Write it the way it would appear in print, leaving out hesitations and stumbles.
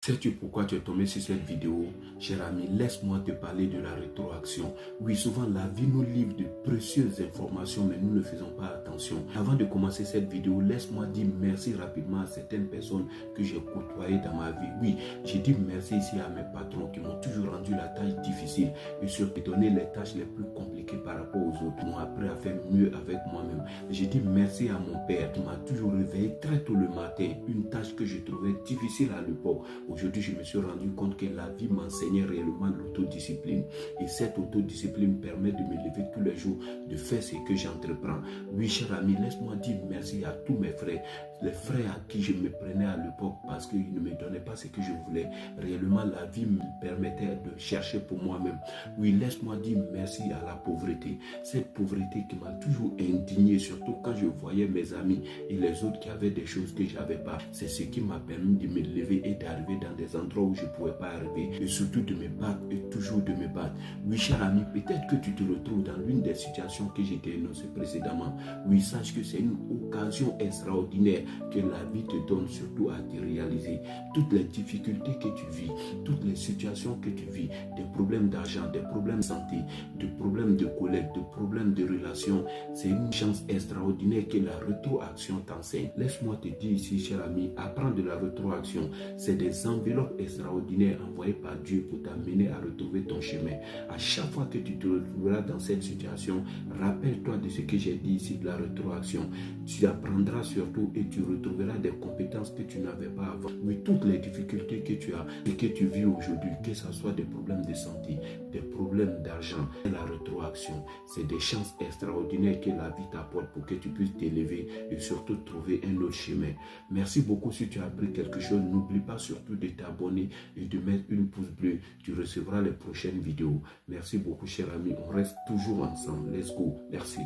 Sais-tu pourquoi tu es tombé sur cette vidéo? Cher ami, laisse-moi te parler de la rétroaction. Oui, souvent la vie nous livre de précieuses informations, mais nous ne faisons pas attention. Avant de commencer cette vidéo, laisse-moi dire merci rapidement à certaines personnes que j'ai côtoyées dans ma vie. Oui, j'ai dit merci ici à mes patrons qui m'ont toujours rendu la tâche difficile et surtout donné les tâches les plus compliquées par rapport aux autres. M'ont appris à faire mieux avec moi-même. J'ai dit merci à mon père qui m'a toujours réveillé très tôt le matin, une tâche que je trouvais difficile à l'époque. Aujourd'hui, je me suis rendu compte que la vie m'enseignait réellement l'autodiscipline. Et cette autodiscipline permet de me lever tous les jours, de faire ce que j'entreprends. Oui, cher ami, laisse-moi dire merci à tous mes frères. Les frères à qui je me prenais à l'époque parce qu'ils ne me donnaient pas ce que je voulais. Réellement, la vie me permettait de chercher pour moi-même. Oui, laisse-moi dire merci à la pauvreté. Cette pauvreté qui m'a toujours indigné, surtout quand je voyais mes amis et les autres qui avaient des choses que je n'avais pas. C'est ce qui m'a permis de me lever et d'arriver dans des endroits où je ne pouvais pas arriver. Et surtout de me battre et toujours de me battre. Oui, cher ami, peut-être que tu te retrouves dans l'une des situations que j'ai énoncées précédemment. Oui, sache que c'est une occasion extraordinaire que la vie te donne, surtout à te réaliser. Toutes les difficultés que tu vis, toutes les situations que tu vis, des problèmes d'argent, des problèmes de santé, des problèmes de collègues, des problèmes de relations, c'est une chance extraordinaire que la rétroaction t'enseigne. Laisse-moi te dire ici, cher ami, apprendre de la rétroaction, c'est des enveloppes extraordinaires envoyées par Dieu pour t'amener à retrouver ton chemin. À chaque fois que tu te retrouveras dans cette situation, rappelle-toi de ce que j'ai dit ici de la rétroaction. Tu apprendras surtout et tu retrouveras des compétences que tu n'avais pas avant. Oui, toutes les difficultés que tu as et que tu vis aujourd'hui, que ce soit des problèmes de santé, des problèmes d'argent, la rétroaction, c'est des chances extraordinaires que la vie t'apporte pour que tu puisses t'élever et surtout trouver un autre chemin. Merci beaucoup si tu as appris quelque chose. N'oublie pas surtout de t'abonner et de mettre une pouce bleu. Tu recevras les prochaines vidéos. Merci beaucoup, cher ami. On reste toujours ensemble. Let's go. Merci.